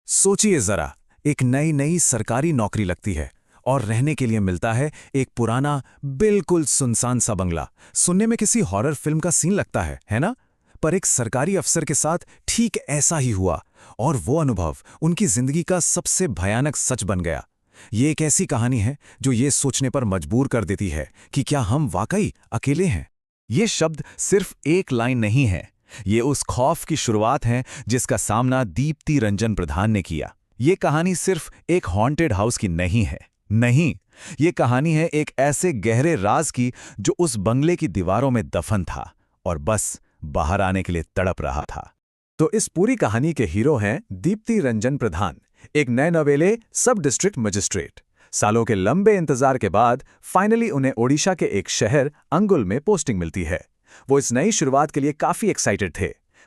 सोचिए जरा, एक नई नई सरकारी नौकरी लगती है और रहने के लिए मिलता है एक पुराना बिल्कुल सुनसान सा बंगला। सुनने में किसी हॉरर फिल्म का सीन लगता है ना? पर एक सरकारी अफसर के साथ ठीक ऐसा ही हुआ, और वो अनुभव उनकी जिंदगी का सबसे भयानक सच बन गया। ये एक ऐसी कहानी है जो ये सोचने पर मजबूर कर देती है कि क्या हम वाकई अकेले हैं। ये शब्द सिर्फ एक लाइन नहीं है, ये उस खौफ की शुरुआत है जिसका सामना दीप्ति रंजन प्रधान ने किया। ये कहानी सिर्फ एक हॉन्टेड हाउस की नहीं है, नहीं, ये कहानी है एक ऐसे गहरे राज की जो उस बंगले की दीवारों में दफन था और बस बाहर आने के लिए तड़प रहा था। तो इस पूरी कहानी के हीरो हैं दीप्ति रंजन प्रधान, एक नए नवेले सब डिस्ट्रिक्ट मजिस्ट्रेट। सालों के लंबे इंतजार के बाद फाइनली उन्हें ओडिशा के एक शहर अंगुल में पोस्टिंग मिलती है। वो इस नई शुरुआत के लिए काफी एक्साइटेड थे,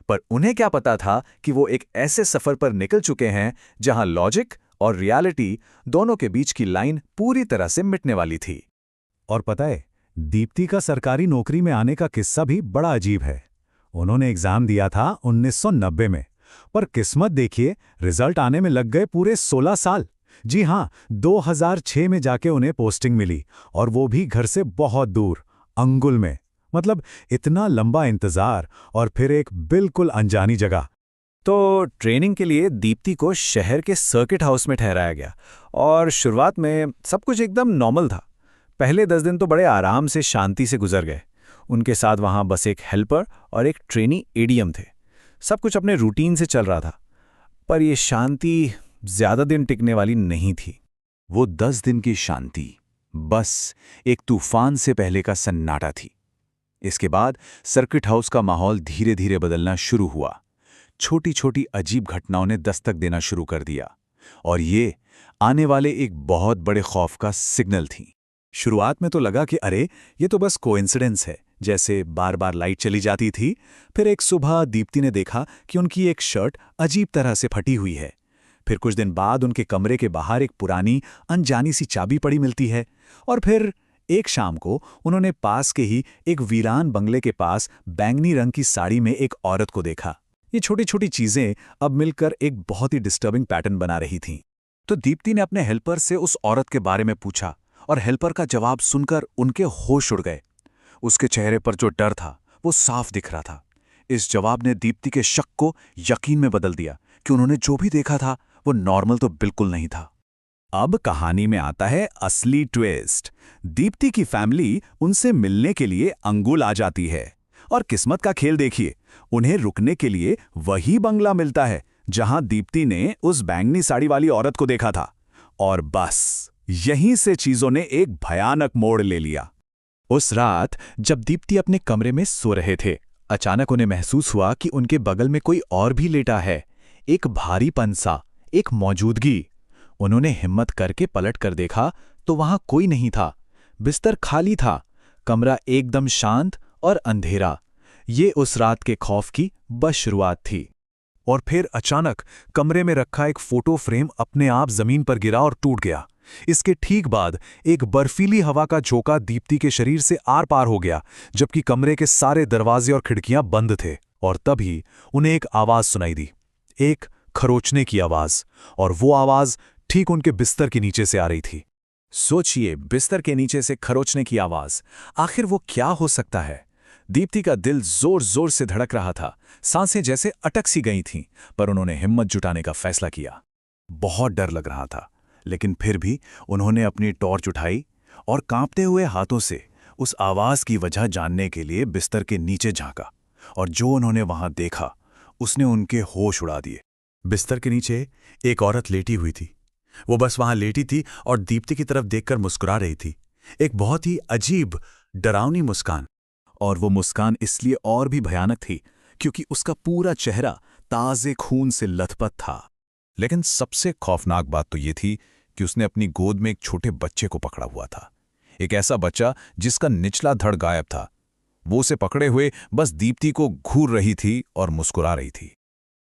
पर उन्हें क्या पता था कि वो एक ऐसे सफर पर निकल चुके हैं जहां लॉजिक और रियलिटी दोनों के बीच की लाइन पूरी तरह से मिटने वाली थी। और पता है, दीप्ति का सरकारी नौकरी में आने का किस्सा भी बड़ा अजीब है। उन्होंने एग्जाम दिया था 1990 में, पर किस्मत देखिए, रिजल्ट आने में लग गए पूरे 16 साल। जी हां, 2006 में जाके उन्हें पोस्टिंग मिली, और वो भी घर से बहुत दूर, अंगुल में। मतलब इतना लंबा इंतजार और फिर एक बिल्कुल अनजानी जगह। तो ट्रेनिंग के लिए दीप्ति को शहर के सर्किट हाउस में ठहराया गया, और शुरुआत में सब कुछ एकदम नॉर्मल था। पहले 10 दिन तो बड़े आराम से शांति से गुजर गए। उनके साथ वहां बस एक हेल्पर और एक ट्रेनी एडीएम थे। सब कुछ अपने रूटीन से चल रहा था, पर यह शांति ज्यादा दिन टिकने वाली नहीं थी। वो 10 दिन की शांति बस एक तूफान से पहले का सन्नाटा थी। इसके बाद सर्किट हाउस का माहौल धीरे धीरे बदलना शुरू हुआ। छोटी छोटी अजीब घटनाओं ने दस्तक देना शुरू कर दिया, और ये आने वाले एक बहुत बड़े खौफ का सिग्नल थी। शुरुआत में तो लगा कि अरे, ये तो बस कोइंसिडेंस है, जैसे बार बार लाइट चली जाती थी। फिर एक सुबह दीप्ति ने देखा कि उनकी एक शर्ट अजीब तरह से फटी हुई है। फिर कुछ दिन बाद उनके कमरे के बाहर एक पुरानी अनजानी सी चाबी पड़ी मिलती है। और फिर एक शाम को उन्होंने पास के ही एक वीरान बंगले के पास बैंगनी रंग की साड़ी में एक औरत को देखा। ये छोटी छोटी चीजें अब मिलकर एक बहुत ही डिस्टर्बिंग पैटर्न बना रही थीं। तो दीप्ति ने अपने हेल्पर से उस औरत के बारे में पूछा, और हेल्पर का जवाब सुनकर उनके होश उड़ गए। उसके चेहरे पर जो डर था वो साफ दिख रहा था। इस जवाब ने दीप्ति के शक को यकीन में बदल दिया कि उन्होंने जो भी देखा था वो नॉर्मल तो बिल्कुल नहीं था। अब कहानी में आता है असली ट्विस्ट। दीप्ति की फैमिली उनसे मिलने के लिए अंगुल आ जाती है, और किस्मत का खेल देखिए, उन्हें रुकने के लिए वही बंगला मिलता है जहां दीप्ति ने उस बैंगनी साड़ी वाली औरत को देखा था। और बस यहीं से चीजों ने एक भयानक मोड़ ले लिया। उस रात जब दीप्ति अपने कमरे में सो रहे थे, अचानक उन्हें महसूस हुआ कि उनके बगल में कोई और भी लेटा है। एक भारीपन सा, एक मौजूदगी। उन्होंने हिम्मत करके पलट कर देखा तो वहां कोई नहीं था। बिस्तर खाली था, कमरा एकदम शांत और अंधेरा। ये उस रात के खौफ की बस शुरुआत थी। और फिर अचानक कमरे में रखा एक फोटो फ्रेम अपने आप जमीन पर गिरा और टूट गया। इसके ठीक बाद एक बर्फीली हवा का झोंका दीप्ति के शरीर से आर पार हो गया, जबकि कमरे के सारे दरवाजे और खिड़कियां बंद थे। और तभी उन्हें एक आवाज सुनाई दी, एक खरोचने की आवाज, और वो आवाज ठीक उनके बिस्तर के नीचे से आ रही थी। सोचिए, बिस्तर के नीचे से खरोचने की आवाज, आखिर वो क्या हो सकता है? दीप्ति का दिल जोर जोर से धड़क रहा था, सांसें जैसे अटक सी गई थीं, पर उन्होंने हिम्मत जुटाने का फैसला किया। बहुत डर लग रहा था, लेकिन फिर भी उन्होंने अपनी टॉर्च उठाई और कांपते हुए हाथों से उस आवाज की वजह जानने के लिए बिस्तर के नीचे झांका। और जो उन्होंने वहां देखा उसने उनके होश उड़ा दिए। बिस्तर के नीचे एक औरत लेटी हुई थी। वो बस वहां लेटी थी और दीप्ति की तरफ देखकर मुस्कुरा रही थी, एक बहुत ही अजीब, डरावनी मुस्कान। और वो मुस्कान इसलिए और भी भयानक थी क्योंकि उसका पूरा चेहरा ताजे खून से लथपथ था। लेकिन सबसे खौफनाक बात तो ये थी कि उसने अपनी गोद में एक छोटे बच्चे को पकड़ा हुआ था, एक ऐसा बच्चा जिसका निचला धड़ गायब था। वो उसे पकड़े हुए बस दीप्ति को घूर रही थी और मुस्कुरा रही थी।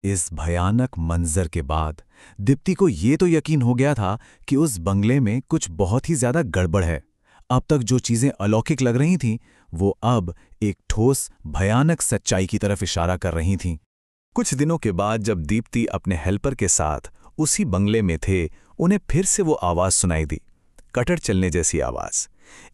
इस भयानक मंजर के बाद दीप्ति को ये तो यकीन हो गया था कि उस बंगले में कुछ बहुत ही ज्यादा गड़बड़ है। अब तक जो चीजें अलौकिक लग रही थीं, वो अब एक ठोस, भयानक सच्चाई की तरफ इशारा कर रही थीं। कुछ दिनों के बाद जब दीप्ति अपने हेल्पर के साथ उसी बंगले में थे, उन्हें फिर से वो आवाज सुनाई दी, कटर चलने जैसी आवाज।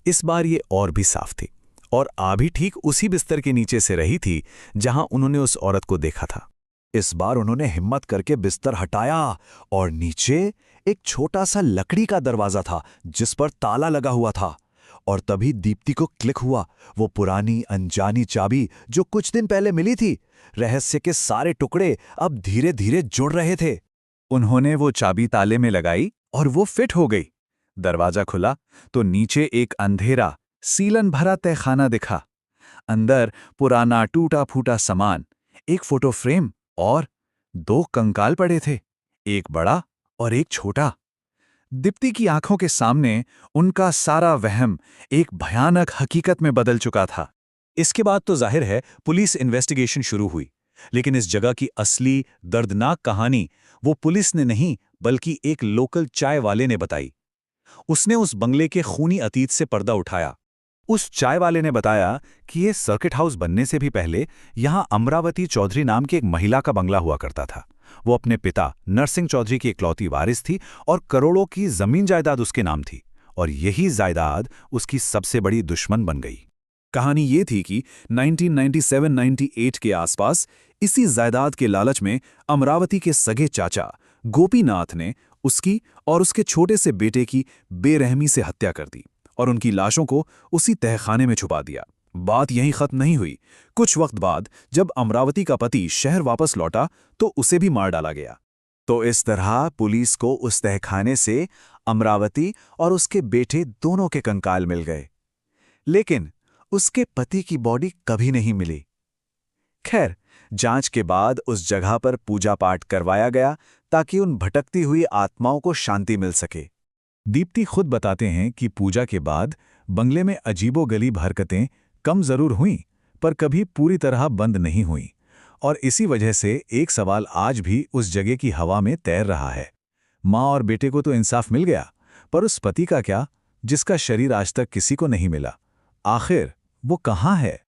इस बार ये और भी साफ थी और आ भी ठीक उसी बिस्तर के नीचे से रही थी जहां उन्होंने उस औरत को देखा था। इस बार उन्होंने हिम्मत करके बिस्तर हटाया और नीचे एक छोटा सा लकड़ी का दरवाजा था जिस पर ताला लगा हुआ था। और तभी दीप्ति को क्लिक हुआ, वो पुरानी अनजानी चाबी जो कुछ दिन पहले मिली थी, रहस्य के सारे टुकड़े अब धीरे धीरे जुड़ रहे थे। उन्होंने वो चाबी ताले में लगाई और वो फिट हो गई। दरवाजा खुला तो नीचे एक अंधेरा, सीलन भरा तहखाना दिखा। अंदर पुराना टूटा फूटा सामान, एक फोटो फ्रेम और 2 कंकाल पड़े थे, एक बड़ा और एक छोटा। दीप्ति की आंखों के सामने उनका सारा वहम एक भयानक हकीकत में बदल चुका था। इसके बाद तो जाहिर है पुलिस इन्वेस्टिगेशन शुरू हुई, लेकिन इस जगह की असली दर्दनाक कहानी वो पुलिस ने नहीं बल्कि एक लोकल चाय वाले ने बताई। उसने उस बंगले के खूनी अतीत से पर्दा उठाया। उस चाय वाले ने बताया कि ये सर्किट हाउस बनने से भी पहले यहां अमरावती चौधरी नाम की एक महिला का बंगला हुआ करता था। वो अपने पिता नरसिंह चौधरी की इकलौती वारिस थी और करोड़ों की जमीन जायदाद उसके नाम थी, और यही जायदाद उसकी सबसे बड़ी दुश्मन बन गई। कहानी ये थी कि 1997-98 के आसपास इसी जायदाद के लालच में अमरावती के सगे चाचा गोपीनाथ ने उसकी और उसके छोटे से बेटे की बेरहमी से हत्या कर दी और उनकी लाशों को उसी तहखाने में छुपा दिया। बात यहीं खत्म नहीं हुई। कुछ वक्त बाद जब अमरावती का पति शहर वापस लौटा तो उसे भी मार डाला गया। तो इस तरह पुलिस को उस तहखाने से अमरावती और उसके बेटे दोनों के कंकाल मिल गए, लेकिन उसके पति की बॉडी कभी नहीं मिली। खैर, जांच के बाद उस जगह पर पूजा पाठ करवाया गया ताकि उन भटकती हुई आत्माओं को शांति मिल सके। दीप्ति खुद बताते हैं कि पूजा के बाद बंगले में अजीबोगरीब हरकतें कम जरूर हुईं, पर कभी पूरी तरह बंद नहीं हुईं, और इसी वजह से एक सवाल आज भी उस जगह की हवा में तैर रहा है। माँ और बेटे को तो इंसाफ मिल गया, पर उस पति का क्या, जिसका शरीर आज तक किसी को नहीं मिला? आखिर वो कहाँ है?